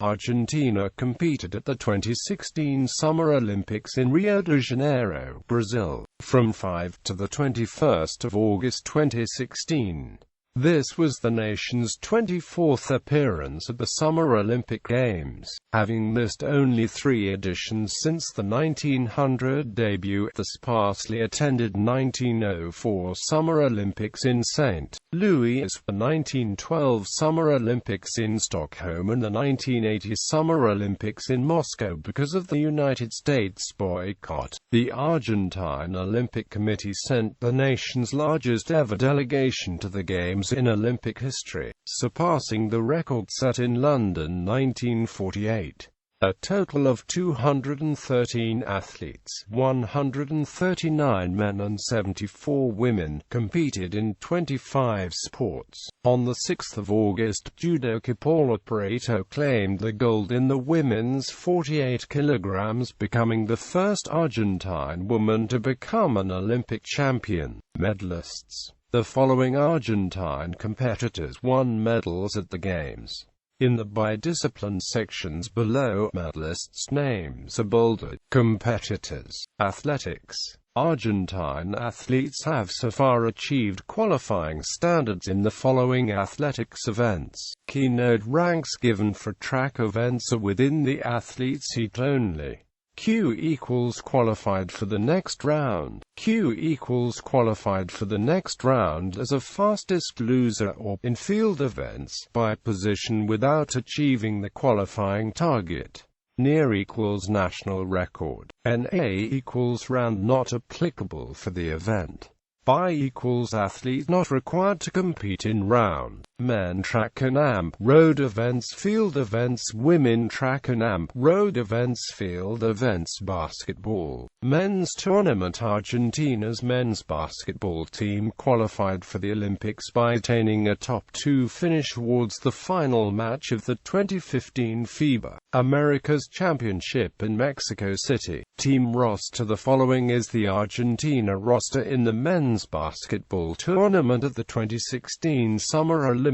Argentina competed at the 2016 Summer Olympics in Rio de Janeiro, Brazil, from 5 to 21 August 2016. This was the nation's 24th appearance at the Summer Olympic Games, having missed only 3 editions since the 1900 debut at the sparsely attended 1904 Summer Olympics in St. Louis, the 1912 Summer Olympics in Stockholm and the 1980 Summer Olympics in Moscow. Because of the United States boycott, the Argentine Olympic Committee sent the nation's largest ever delegation to the Games in Olympic history, surpassing the record set in London 1948. A total of 213 athletes, 139 men and 74 women, competed in 25 sports. On the 6th of August, judoka Paula Prieto claimed the gold in the women's 48 kilograms, becoming the first Argentine woman to become an Olympic champion. Medalists: the following Argentine competitors won medals at the Games. In the by-discipline sections below, medalists' names are bolded. Competitors: athletics. Argentine athletes have so far achieved qualifying standards in the following athletics events. Keynote ranks given for track events are within the athlete's heat only. Q equals qualified for the next round. Q equals qualified for the next round as a fastest loser or, in field events, by position without achieving the qualifying target. Near equals national record. NA equals round not applicable for the event. By equals athlete not required to compete in round. Men track and amp road events, field events. Women track and amp road events, field events. Basketball men's tournament. Argentina's men's basketball team qualified for the Olympics by attaining a top 2 finish towards the final match of the 2015 FIBA Americas Championship in Mexico City. Team roster: the following is the Argentina roster in the men's basketball tournament at the 2016 Summer Olympics.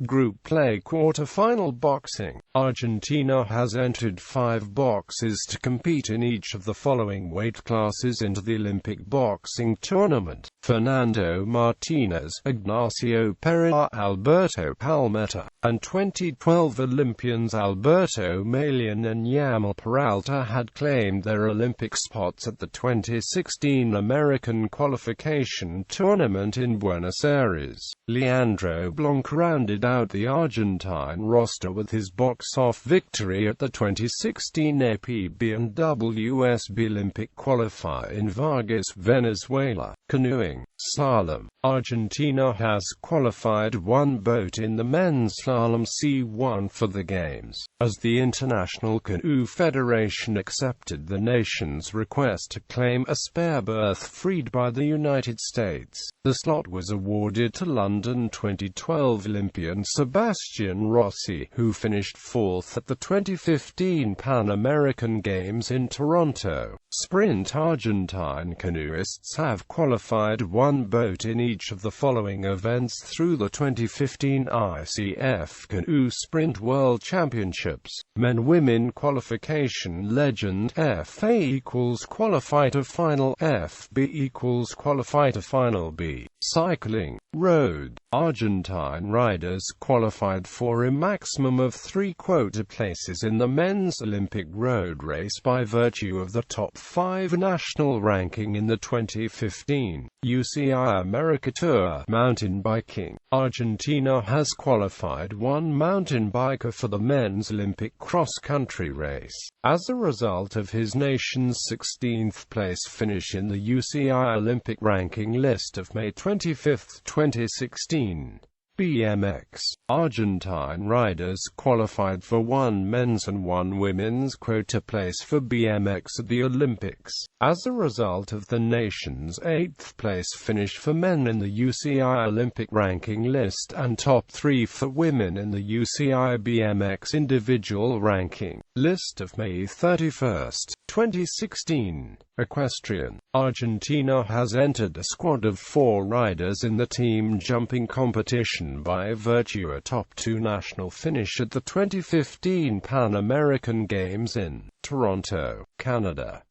Group play: quarter-final boxing. Argentina has entered 5 boxers to compete in each of the following weight classes into the Olympic boxing tournament: Fernando Martinez, Ignacio Pereira, Alberto Palmetta, and 2012 Olympians Alberto Malian and Yamil Peralta had claimed their Olympic spots at the 2016 American qualification tournament in Buenos Aires. Leandro Blanc rounded out the Argentine roster with his box-off victory at the 2016 APB and WSB Olympic qualifier in Vargas, Venezuela. Canoeing. Slalom. Argentina has qualified 1 boat in the men's slalom C1 for the Games, as the International Canoe Federation accepted the nation's request to claim a spare berth freed by the United States. The slot was awarded to London 2012 Olympian Sebastian Rossi, who finished 4th at the 2015 Pan American Games in Toronto. Sprint. Argentine canoeists have qualified 1 boat in each of the following events through the 2015 ICF Canoe Sprint World Championships. Men-Women qualification. Legend: FA equals qualify to final, FB equals qualify to final B. Cycling. Road. Argentine riders qualified for a maximum of 3 quota places in the men's Olympic road race by virtue of the top 5 national ranking in the 2015 UCI America Tour. Mountain biking. Argentina has qualified 1 mountain biker for the men's Olympic cross-country race, as a result of his nation's 16th place finish in the UCI Olympic ranking list of May 25, 2016. BMX. Argentine riders qualified for 1 men's and 1 women's quota place for BMX at the Olympics, as a result of the nation's 8th place finish for men in the UCI Olympic ranking list and top 3 for women in the UCI BMX individual ranking list of May 31, 2016. Equestrian. Argentina has entered a squad of 4 riders in the team jumping competition by virtue of a top 2 national finish at the 2015 Pan American Games in Toronto, Canada.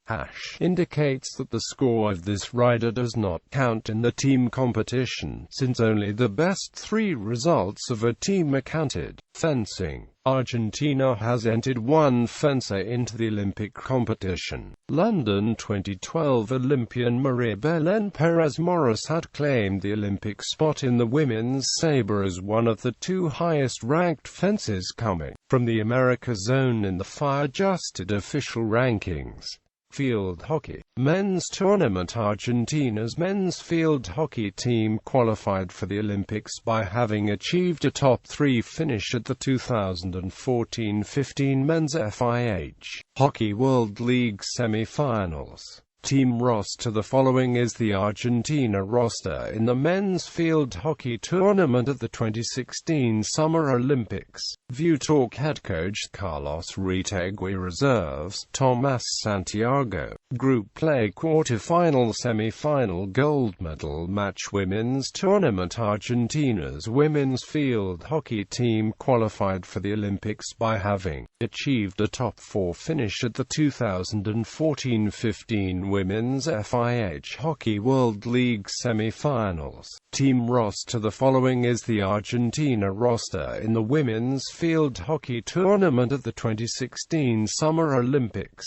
Indicates that the score of this rider does not count in the team competition, since only the best 3 results of a team are counted. Fencing. Argentina has entered 1 fencer into the Olympic competition. London 2012 Olympian Maria Belén Pérez Morris had claimed the Olympic spot in the women's sabre as one of the 2 highest-ranked fencers coming from the America zone in the FIA-adjusted official rankings. Field hockey. Men's tournament. Argentina's men's field hockey team qualified for the Olympics by having achieved a top 3 finish at the 2014-15 men's FIH Hockey World League semi-finals. Team roster. The following is the Argentina roster in the men's field hockey tournament at the 2016 Summer Olympics. View Talk. Head coach Carlos Retegui. Reserves: Tomás Santiago. Group play. Quarter-final, semi-final, gold medal match. Women's tournament. Argentina's women's field hockey team qualified for the Olympics by having achieved a top 4 finish at the 2014-15 Women's FIH Hockey World League semi-finals. Team roster. The following is the Argentina roster in the women's field hockey tournament at the 2016 Summer Olympics.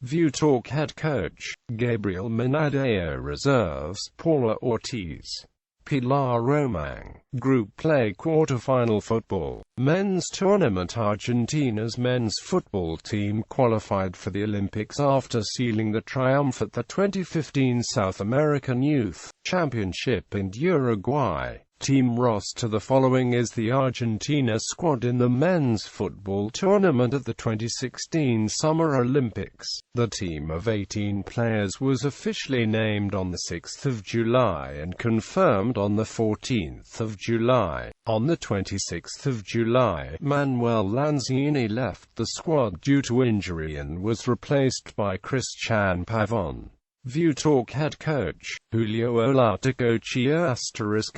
View Talk. Head coach Gabriel Menadeo. Reserves: Paula Ortiz, Pilar Romang. Group play. Quarterfinal football. Men's tournament. Argentina's men's football team qualified for the Olympics after sealing the triumph at the 2015 South American Youth Championship in Uruguay. Team roster. The following is the Argentina squad in the men's football tournament at the 2016 Summer Olympics. The team of 18 players was officially named on the 6th of July and confirmed on the 14th of July. On the 26th of July, Manuel Lanzini left the squad due to injury and was replaced by Cristian Pavon. View Talk. Head coach Julio Olaticochea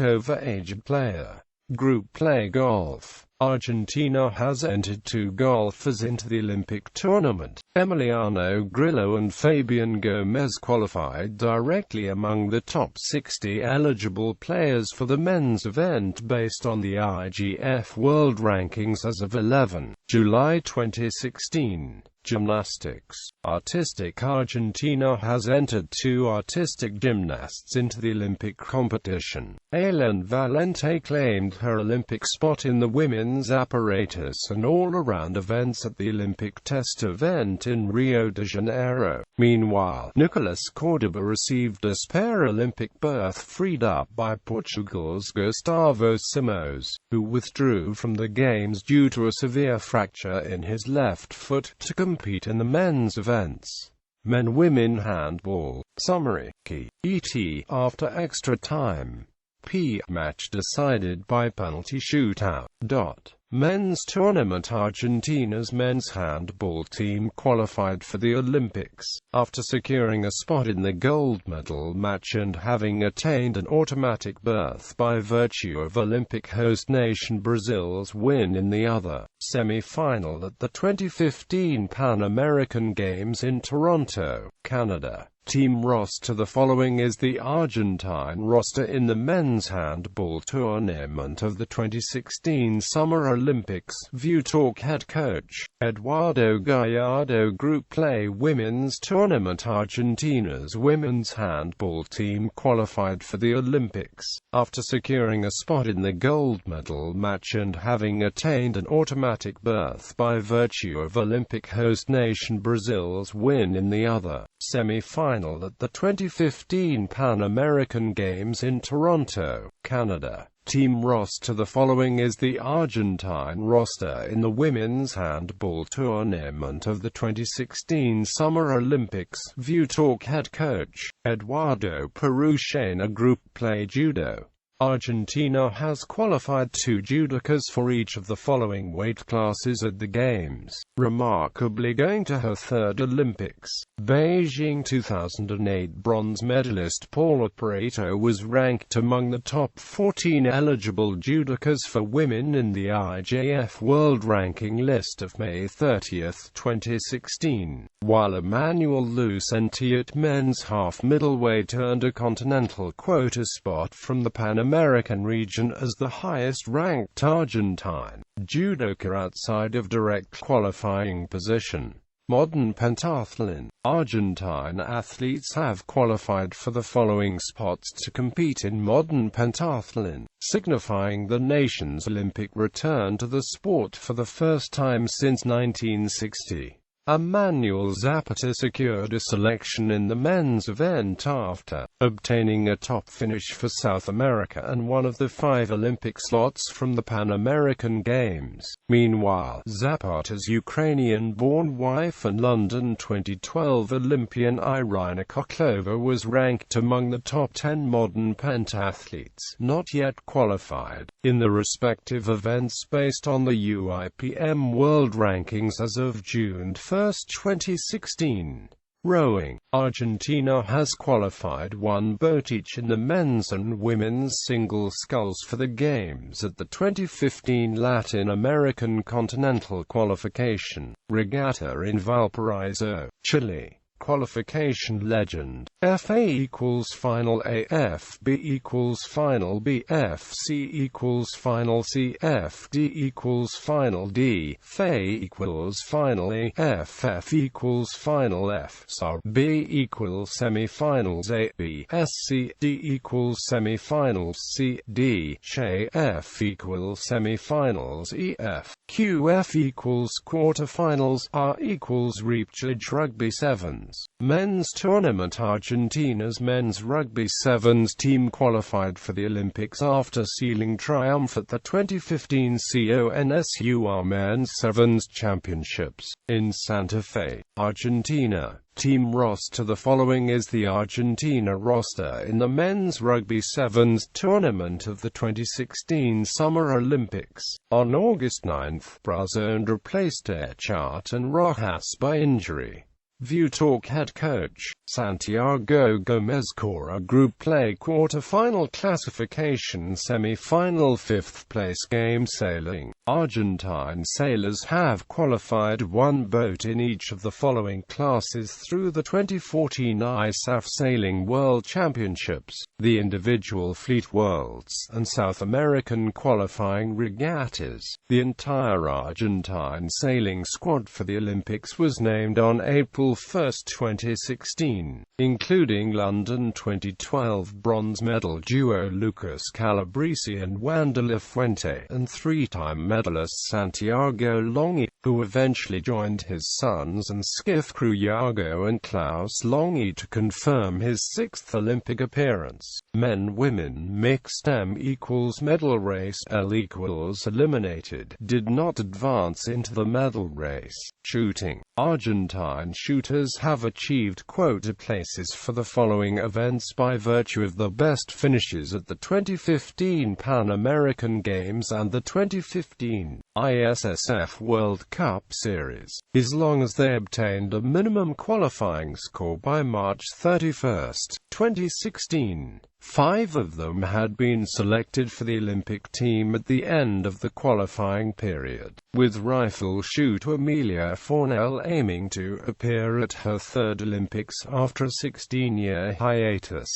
*over aged player. Group play. Golf. Argentina has entered 2 golfers into the Olympic tournament. Emiliano Grillo and Fabian Gomez qualified directly among the top 60 eligible players for the men's event based on the IGF World Rankings as of 11 July 2016. Gymnastics. Artistic. Argentina has entered 2 artistic gymnasts into the Olympic competition. Aileen Valente claimed her Olympic spot in the women's apparatus and all-around events at the Olympic test event in Rio de Janeiro. Meanwhile, Nicolas Cordoba received a spare Olympic berth freed up by Portugal's Gustavo Simões, who withdrew from the Games due to a severe fracture in his left foot to compete in the men's events. Men-Women handball. Summary. Key. ET. After extra time. P. Match decided by penalty shootout. Men's tournament. Argentina's men's handball team qualified for the Olympics after securing a spot in the gold medal match and having attained an automatic berth by virtue of Olympic host nation Brazil's win in the other semi-final at the 2015 Pan American Games in Toronto, Canada. Team roster. The following is the Argentine roster in the men's handball tournament of the 2016 Summer Olympics. View Talk. Head coach Eduardo Gallardo. Group play. Women's tournament. Argentina's women's handball team qualified for the Olympics after securing a spot in the gold medal match and having attained an automatic berth by virtue of Olympic host nation Brazil's win in the other semi-final at the 2015 Pan American Games in Toronto, Canada. Team roster. The following is the Argentine roster in the women's handball tournament of the 2016 Summer Olympics. View Talk. Head coach Eduardo Peruchena. Group play. Judo. Argentina has qualified 2 judokas for each of the following weight classes at the Games, remarkably going to her 3rd Olympics. Beijing 2008 bronze medalist Paula Pareto was ranked among the top 14 eligible judokas for women in the IJF World Ranking list of May 30, 2016, while Emmanuel Lucenti at men's half-middleweight earned a continental quota spot from the Pan American region as the highest-ranked Argentine judoka outside of direct qualifying position. Modern pentathlon. Argentine athletes have qualified for the following spots to compete in modern pentathlon, signifying the nation's Olympic return to the sport for the first time since 1960. Emmanuel Zapata secured a selection in the men's event after obtaining a top finish for South America and one of the 5 Olympic slots from the Pan American Games. Meanwhile, Zapata's Ukrainian-born wife and London 2012 Olympian Irina Koklova was ranked among the top 10 modern pentathletes not yet qualified in the respective events based on the UIPM World Rankings as of June 1, 2016. Rowing. Argentina has qualified 1 boat each in the men's and women's single sculls for the Games at the 2015 Latin American Continental Qualification Regatta in Valparaiso, Chile. Qualification legend. FA equals final A, FB equals final B, FC equals final C, FD equals final D, FA equals final A, FF equals final F, SAR B equals semi-finals A, B, SC D equals semi-finals C, D, SHA F equals semi-finals E, F, QF equals quarterfinals, R equals repechage. Rugby Sevens. Men's tournament. Argentina's men's rugby sevens team qualified for the Olympics after sealing triumph at the 2015 CONSUR Men's Sevens Championships in Santa Fe, Argentina. Team roster. The following is the Argentina roster in the men's rugby sevens tournament of the 2016 Summer Olympics. On August 9, Brazone replaced Echart and Rojas by injury. View Talk head coach, Santiago Gomez. Cora Group Play quarter-final classification semi-final 5th place game sailing. Argentine sailors have qualified 1 boat in each of the following classes through the 2014 ISAF Sailing World Championships, the Individual Fleet Worlds, and South American Qualifying Regattas. The entire Argentine sailing squad for the Olympics was named on April 1, 2016, including London 2012 bronze medal duo Lucas Calabrese and Wanda Lafuente, and 3-time medalist Santiago Longhi, who eventually joined his sons and skiff crew Iago and Klaus Longhi to confirm his 6th Olympic appearance. Men-women mixed M equals medal race, L equals eliminated, did not advance into the medal race. Shooting. Argentine shooters have achieved quota places for the following events by virtue of the best finishes at the 2015 Pan American Games and the 2015 ISSF World Cup Series, as long as they obtained a minimum qualifying score by March 31, 2016. 5 of them had been selected for the Olympic team at the end of the qualifying period, with rifle shooter Amelia Fornell aiming to appear at her 3rd Olympics after a 16-year hiatus.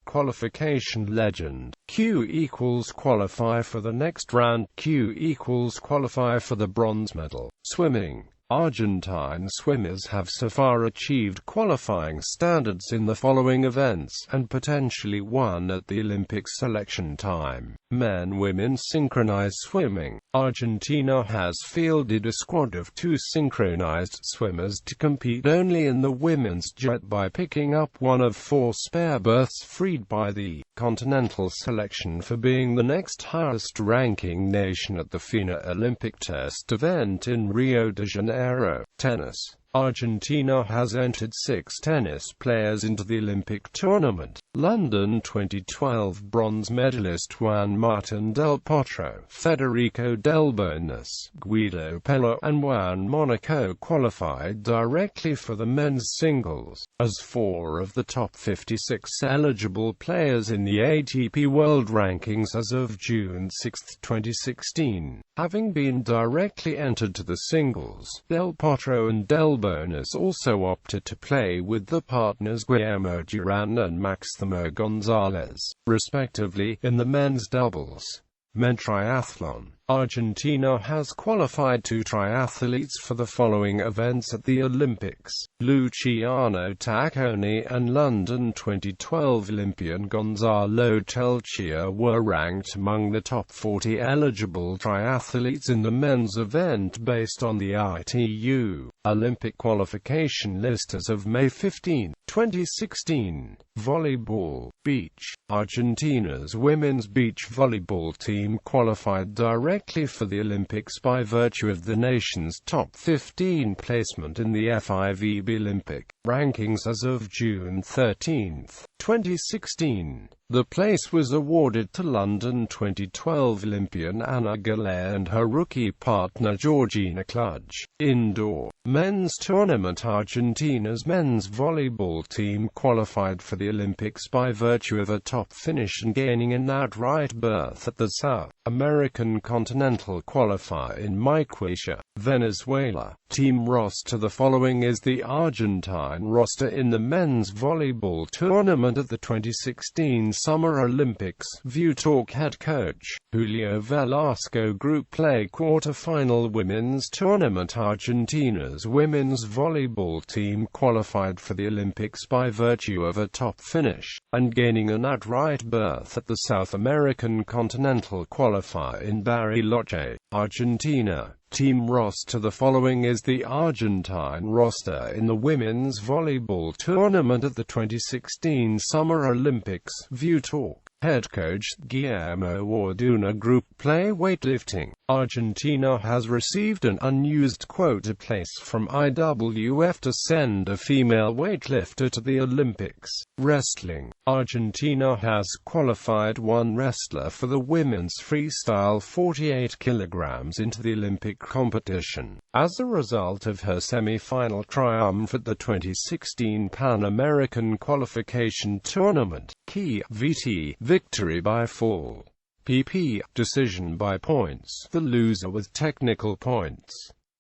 Qualification legend. Q equals qualify for the next round. Q equals qualify for the bronze medal. Swimming. Argentine swimmers have so far achieved qualifying standards in the following events, and potentially won at the Olympics selection time. Men-women synchronized swimming. Argentina has fielded a squad of 2 synchronized swimmers to compete only in the women's jet by picking up one of 4 spare berths freed by the continental selection for being the next highest-ranking nation at the FINA Olympic test event in Rio de Janeiro. Tennis. Argentina has entered 6 tennis players into the Olympic tournament. London 2012 bronze medalist Juan Martín del Potro, Federico Del Bonis, Guido Pella, and Juan Monaco qualified directly for the men's singles, as 4 of the top 56 eligible players in the ATP World Rankings as of June 6, 2016, having been directly entered to the singles. Del Potro and Del Bonis also opted to play with the partners Guillermo Duran and Máximo González, respectively, in the men's doubles. Men triathlon. Argentina has qualified 2 triathletes for the following events at the Olympics. Luciano Tacconi and London 2012 Olympian Gonzalo Telchia were ranked among the top 40 eligible triathletes in the men's event based on the ITU Olympic qualification list as of May 15, 2016. Volleyball. Beach. Argentina's women's beach volleyball team qualified directly for the Olympics by virtue of the nation's top 15 placement in the FIVB Olympic rankings as of June 13, 2016. The place was awarded to London 2012 Olympian Anna Galea and her rookie partner Georgina Kludge. Indoor. Men's tournament. Argentina's men's volleyball team qualified for the Olympics by virtue of a top finish and gaining an outright berth at the South American Continental Qualifier in Maiquetía, Venezuela. Team roster. The following is the Argentine roster in the men's volleyball tournament at the 2016 Summer Olympics. View Talk. Head coach Julio Velasco. Group play. Quarterfinal. Women's tournament. Argentina's women's volleyball team qualified for the Olympics by virtue of a top finish and gaining an outright berth at the South American Continental Qualifier in Bariloche, Argentina. Team roster. The following is the Argentine roster in the women's volleyball tournament at the 2016 Summer Olympics. View Talk. Head coach Guillermo Orduna. Group play. Weightlifting. Argentina has received an unused quota place from IWF to send a female weightlifter to the Olympics. Wrestling. Argentina has qualified 1 wrestler for the women's freestyle 48 kilograms into the Olympic competition, as a result of her semi-final triumph at the 2016 Pan American Qualification Tournament. Key. VT. Victory by fall. PP. Decision by points. The loser with technical points.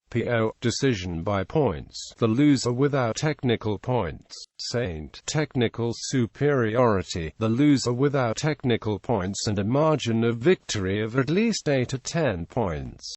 PO. Decision by points. The loser without technical points. Saint. Technical superiority. The loser without technical points and a margin of victory of at least 8 to 10 points.